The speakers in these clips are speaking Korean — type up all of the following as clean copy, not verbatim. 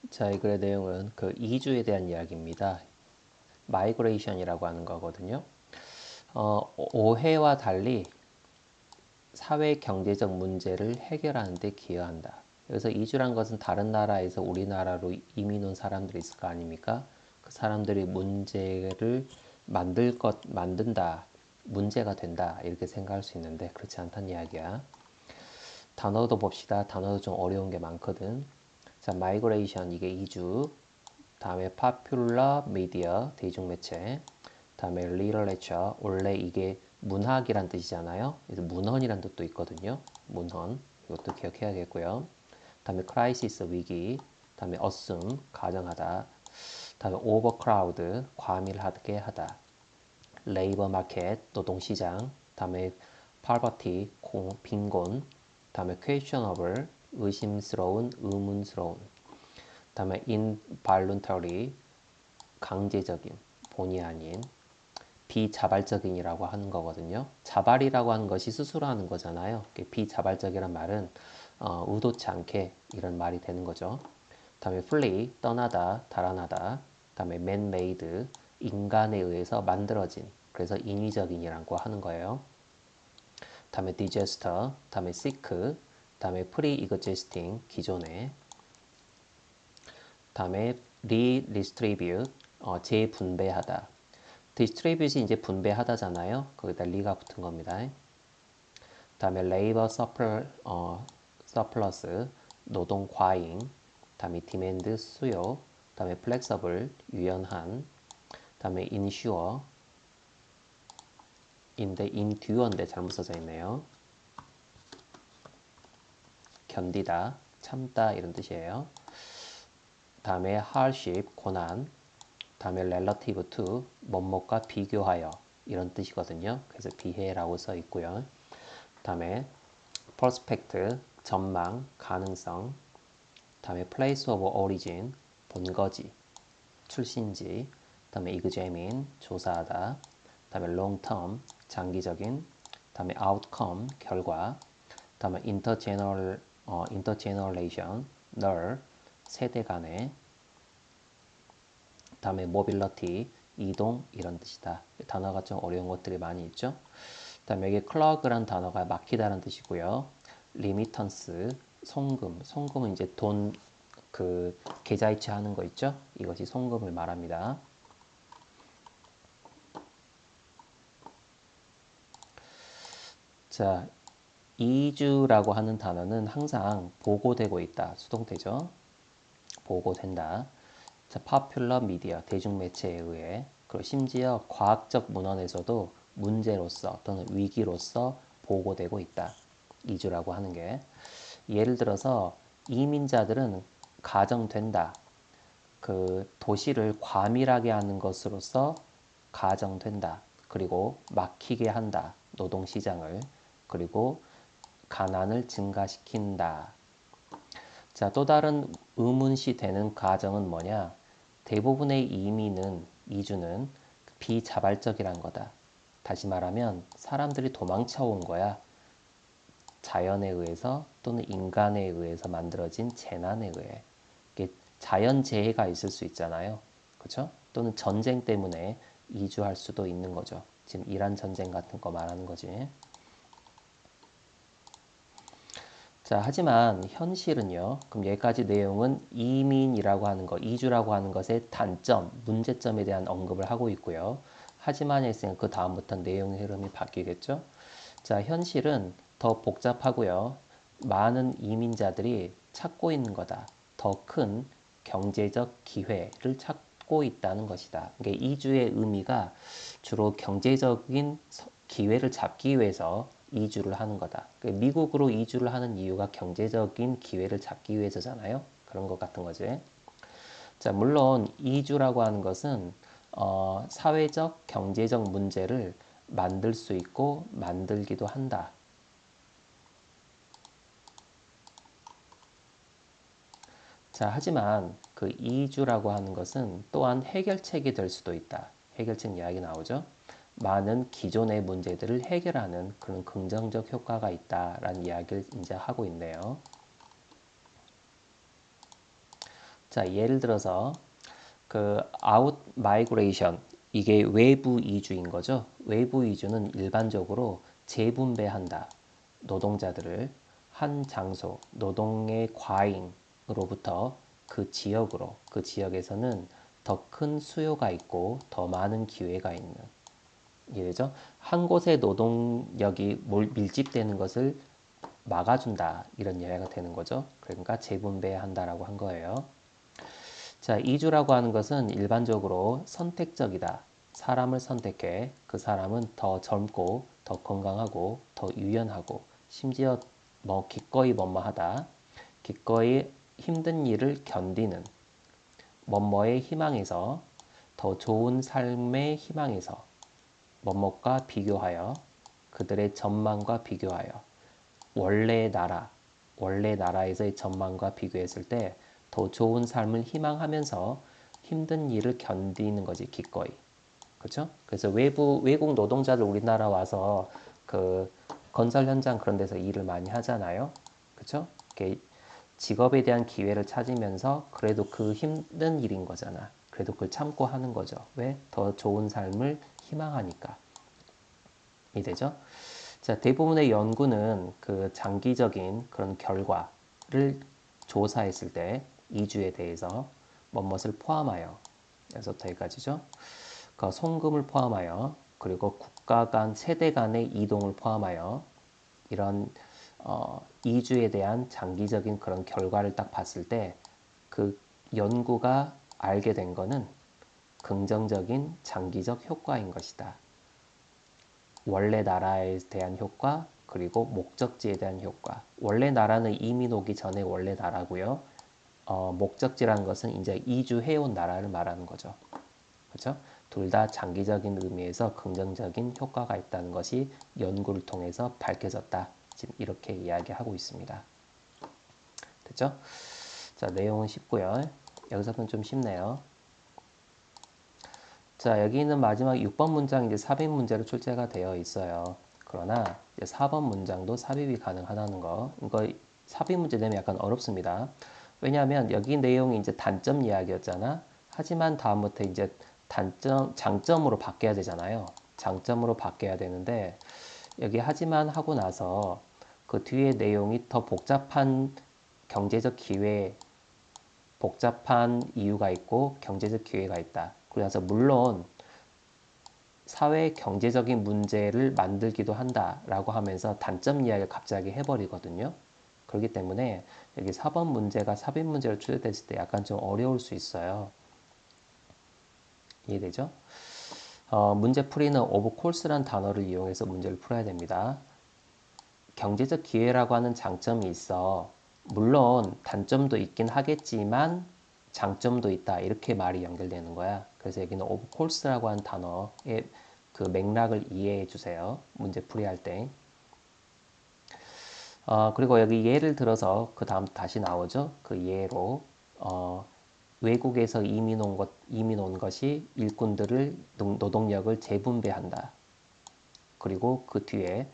자, 이 글의 내용은 그 이주에 대한 이야기입니다. 마이그레이션이라고 하는 거거든요. 오해와 달리 사회 경제적 문제를 해결하는 데 기여한다. 그래서 이주란 것은 다른 나라에서 우리나라로 이민 온 사람들이 있을 거 아닙니까? 그 사람들이 문제를 만든다, 문제가 된다 이렇게 생각할 수 있는데 그렇지 않다는 이야기야. 단어도 봅시다. 단어도 좀 어려운 게 많거든. 자, 마이그레이션 이게 이주. 다음에 popular media 대중매체. 다음에 literature 원래 이게 문학이란 뜻이잖아요. 그래서 문헌이란 뜻도 있거든요. 문헌 이것도 기억해야겠고요. 다음에 crisis 위기. 다음에 assume 가정하다. 다음에 overcrowd 과밀하게 하다. labor market 노동시장. 다음에 poverty 빈곤. 다음에 questionable 의심스러운 의문스러운. 다음에 involuntary 강제적인 본의 아닌 비자발적인이라고 하는 거거든요. 자발이라고 하는 것이 스스로 하는 거잖아요. 비자발적이란 말은 의도치 않게 이런 말이 되는 거죠. 다음에 flee 떠나다, 달아나다. 다음에 man-made 인간에 의해서 만들어진 그래서 인위적인이라고 하는 거예요. 다음에 disaster, 다음에 sick, 다음에 pre-existing 기존에 다음에 redistribute 재분배하다. distribute이 이제 분배하다잖아요. 거기다 리가 붙은 겁니다. 다음에 labor surplus 노동 과잉. 다음에 demand 수요. 다음에 flexible 유연한. 다음에 ensure 인데 endure인데 잘못 써져 있네요. 견디다, 참다 이런 뜻이에요. 다음에 hardship 고난. 다음에 relative to 뭐뭐과 비교하여 이런 뜻이거든요. 그래서 비해라고 써 있고요. 다음에 prospect 전망, 가능성. 다음에 place of origin 본거지, 출신지. 다음에 examine 조사하다. 다음에 long term 장기적인. 다음에 outcome 결과. 다음에 intergeneration 널 세대 간의. 다음에 mobility 이동 이런 뜻이다. 단어가 좀 어려운 것들이 많이 있죠. 다음에 여기 clog란 단어가 막히다는 뜻이고요. remittance 송금은 이제 돈 그 계좌이체 하는 거 있죠. 이것이 송금을 말합니다. 자, 이주라고 하는 단어는 항상 보고되고 있다. 수동태죠. 보고된다. 자, popular media 대중매체에 의해 그리고 심지어 과학적 문헌에서도 문제로서 또는 위기로서 보고되고 있다. 이주라고 하는 게 예를 들어서 이민자들은 가정된다. 그 도시를 과밀하게 하는 것으로서 가정된다. 그리고 막히게 한다. 노동시장을. 그리고 가난을 증가시킨다. 자, 또 다른 의문시 되는 가정은 뭐냐? 대부분의 이주는 비자발적이란 거다. 다시 말하면 사람들이 도망쳐 온 거야. 자연에 의해서 또는 인간에 의해서 만들어진 재난에 의해. 자연재해가 있을 수 있잖아요. 그렇죠? 또는 전쟁 때문에 이주할 수도 있는 거죠. 지금 이란 전쟁 같은 거 말하는 거지. 자, 하지만 현실은요. 그럼 여기까지 내용은 이민이라고 하는 것, 이주라고 하는 것의 단점, 문제점에 대한 언급을 하고 있고요. 하지만 했으니까 그 다음부터 내용의 흐름이 바뀌겠죠. 자, 현실은 더 복잡하고요. 많은 이민자들이 찾고 있는 거다. 더 큰 경제적 기회를 찾고 있다는 것이다. 그러니까 이주의 의미가 주로 경제적인 기회를 잡기 위해서 이주를 하는 거다. 그러니까 미국으로 이주를 하는 이유가 경제적인 기회를 잡기 위해서잖아요. 그런 것 같은 거지. 자, 물론 이주라고 하는 것은 사회적, 경제적 문제를 만들 수 있고 만들기도 한다. 자, 하지만 그 이주라고 하는 것은 또한 해결책이 될 수도 있다. 해결책 이야기 나오죠. 많은 기존의 문제들을 해결하는 그런 긍정적 효과가 있다라는 이야기를 이제 하고 있네요. 자, 예를 들어서 그 out migration 이게 외부 이주인 거죠. 외부 이주는 일반적으로 재분배한다. 노동자들을 한 장소, 노동의 과잉으로부터 그 지역으로, 그 지역에서는 더 큰 수요가 있고 더 많은 기회가 있는 이래죠. 한 곳에 노동력이 밀집되는 것을 막아준다. 이런 이야기가 되는 거죠. 그러니까 재분배한다라고 한 거예요. 자, 이주라고 하는 것은 일반적으로 선택적이다. 사람을 선택해 그 사람은 더 젊고 더 건강하고 더 유연하고 심지어 뭐 기꺼이 뭐뭐하다. 기꺼이 힘든 일을 견디는 뭐뭐의 희망에서 더 좋은 삶의 희망에서 뭐뭐과 비교하여 그들의 전망과 비교하여 원래 나라, 원래 나라에서의 전망과 비교했을 때 더 좋은 삶을 희망하면서 힘든 일을 견디는 거지, 기꺼이. 그렇죠? 그래서 외국 노동자들 우리나라 와서 그 건설 현장 그런 데서 일을 많이 하잖아요. 그렇죠? 직업에 대한 기회를 찾으면서 그래도 그 힘든 일인 거잖아. 그래도 그걸 참고 하는 거죠. 왜? 더 좋은 삶을 희망하니까. 이되죠? 자, 대부분의 연구는 그 장기적인 그런 결과를 조사했을 때 이주에 대해서 뭐뭇을 포함하여 여기서부터 여기까지죠. 그 송금을 포함하여 그리고 국가 간 세대 간의 이동을 포함하여 이런 이주에 대한 장기적인 그런 결과를 딱 봤을 때 그 연구가 알게 된 거는 긍정적인 장기적 효과인 것이다. 원래 나라에 대한 효과 그리고 목적지에 대한 효과. 원래 나라는 이민 오기 전에 원래 나라고요. 목적지라는 것은 이제 이주해온 나라를 말하는 거죠. 그렇죠? 둘 다 장기적인 의미에서 긍정적인 효과가 있다는 것이 연구를 통해서 밝혀졌다. 지금 이렇게 이야기하고 있습니다. 됐죠? 자, 내용은 쉽고요. 여기서는 좀 쉽네요. 자, 여기 있는 마지막 6번 문장 이제 삽입 문제로 출제가 되어 있어요. 그러나 이제 4번 문장도 삽입이 가능하다는 거. 이거 삽입 문제 되면 약간 어렵습니다. 왜냐하면 여기 내용이 이제 단점 이야기였잖아. 하지만 다음부터 이제 장점으로 바뀌어야 되잖아요. 장점으로 바뀌어야 되는데 여기 하지만 하고 나서 그 뒤에 내용이 더 복잡한 경제적 기회, 복잡한 이유가 있고 경제적 기회가 있다. 그래서 물론 사회 경제적인 문제를 만들기도 한다라고 하면서 단점 이야기를 갑자기 해버리거든요. 그렇기 때문에 여기 4번 문제가 삽입 문제로 출제됐을 때 약간 좀 어려울 수 있어요. 이해되죠? 문제 풀이는 오브 콜스란 단어를 이용해서 문제를 풀어야 됩니다. 경제적 기회라고 하는 장점이 있어. 물론 단점도 있긴 하겠지만 장점도 있다. 이렇게 말이 연결되는 거야. 그래서 여기는 오브 콜스라고 하는 단어의 그 맥락을 이해해 주세요. 문제 풀이할 때. 그리고 여기 예를 들어서 그 다음 다시 나오죠. 그 예로 외국에서 이민 온 것이 일꾼들을 노동력을 재분배한다. 그리고 그 뒤에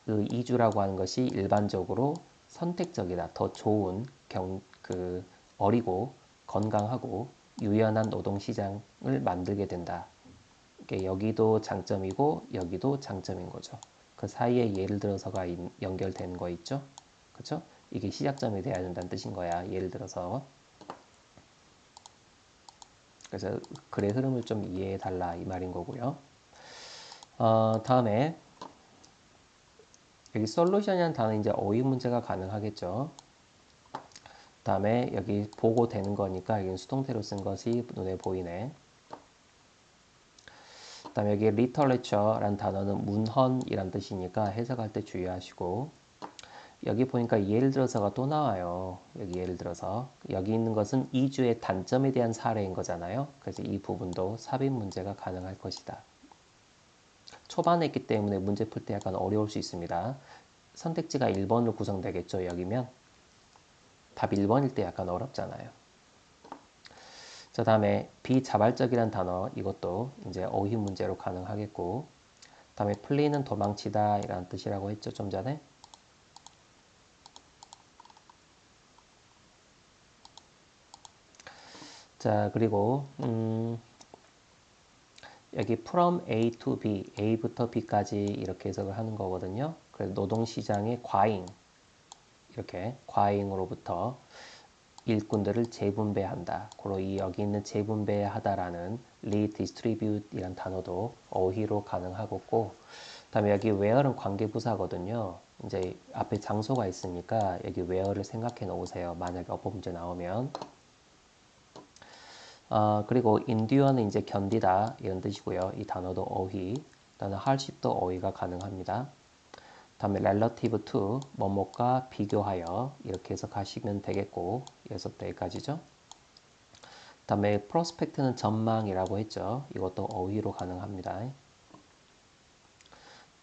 그 이주라고 하는 것이 일반적으로 선택적이다. 더 좋은 어리고 건강하고 유연한 노동시장을 만들게 된다. 여기도 장점이고 여기도 장점인 거죠. 그 사이에 예를 들어서가 연결되는 거 있죠? 그렇죠? 이게 시작점이 돼야 된다는 뜻인 거야. 예를 들어서. 그래서 글의 흐름을 좀 이해해 달라 이 말인 거고요. 다음에 여기 솔루션이라는 단어 이제 어휘 문제가 가능하겠죠. 다음에 여기 보고 되는 거니까 여기 수동태로 쓴 것이 눈에 보이네. 다음에 여기 literature라는 단어는 문헌이란 뜻이니까 해석할 때 주의하시고 여기 보니까 예를 들어서가 또 나와요. 여기 예를 들어서 여기 있는 것은 이주의 단점에 대한 사례인 거잖아요. 그래서 이 부분도 삽입 문제가 가능할 것이다. 초반에 있기 때문에 문제 풀 때 약간 어려울 수 있습니다. 선택지가 1번으로 구성되겠죠. 여기면 답 1번일 때 약간 어렵잖아요. 자, 다음에 비자발적이란 단어 이것도 이제 어휘 문제로 가능하겠고 다음에 플리는 도망치다 이라는 뜻이라고 했죠. 좀 전에. 자, 그리고 여기 from A to B, A부터 B까지 이렇게 해석을 하는 거거든요. 그래서 노동시장의 과잉, 이렇게 과잉으로부터 일꾼들을 재분배한다. 그리고 이 여기 있는 재분배하다라는 redistribute이란 단어도 어휘로 가능하겠고, 그다음에 여기 where는 관계부사거든요. 이제 앞에 장소가 있으니까 여기 where를 생각해 놓으세요. 만약에 어법 문제 나오면. 그리고 endure는 이제 견디다 이런 뜻이고요. 이 단어도 어휘. 그다음에 hardship도 어휘가 가능합니다. 다음에 relative to 뭐뭐과 비교하여 이렇게 해석하시면 되겠고 여기서부터 여기까지죠. 다음에 prospect는 전망이라고 했죠. 이것도 어휘로 가능합니다.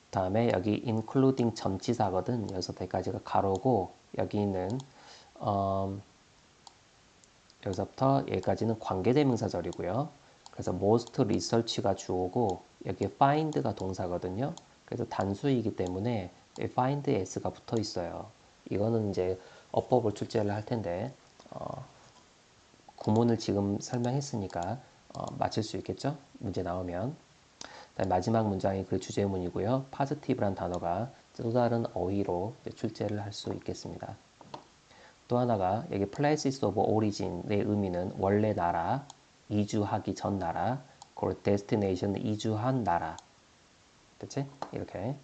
다음에 여기 including 전치사거든. 여기서부터 여기까지가 가로고 여기는 여기서부터 여기까지는 관계대명사절이고요. 그래서 most research가 주어고 여기 find가 동사거든요. 그래서 단수이기 때문에 find s가 붙어 있어요. 이거는 이제 어법을 출제를 할 텐데 구문을 지금 설명했으니까 맞힐 수 있겠죠? 문제 나오면. 마지막 문장이 그 주제문이고요. positive란 단어가 또 다른 어휘로 출제를 할 수 있겠습니다. 또 하나가 여기 places of origin의 의미는 원래 나라, 이주하기 전 나라, 그리고 destination은 이주한 나라. 됐지? 이렇게.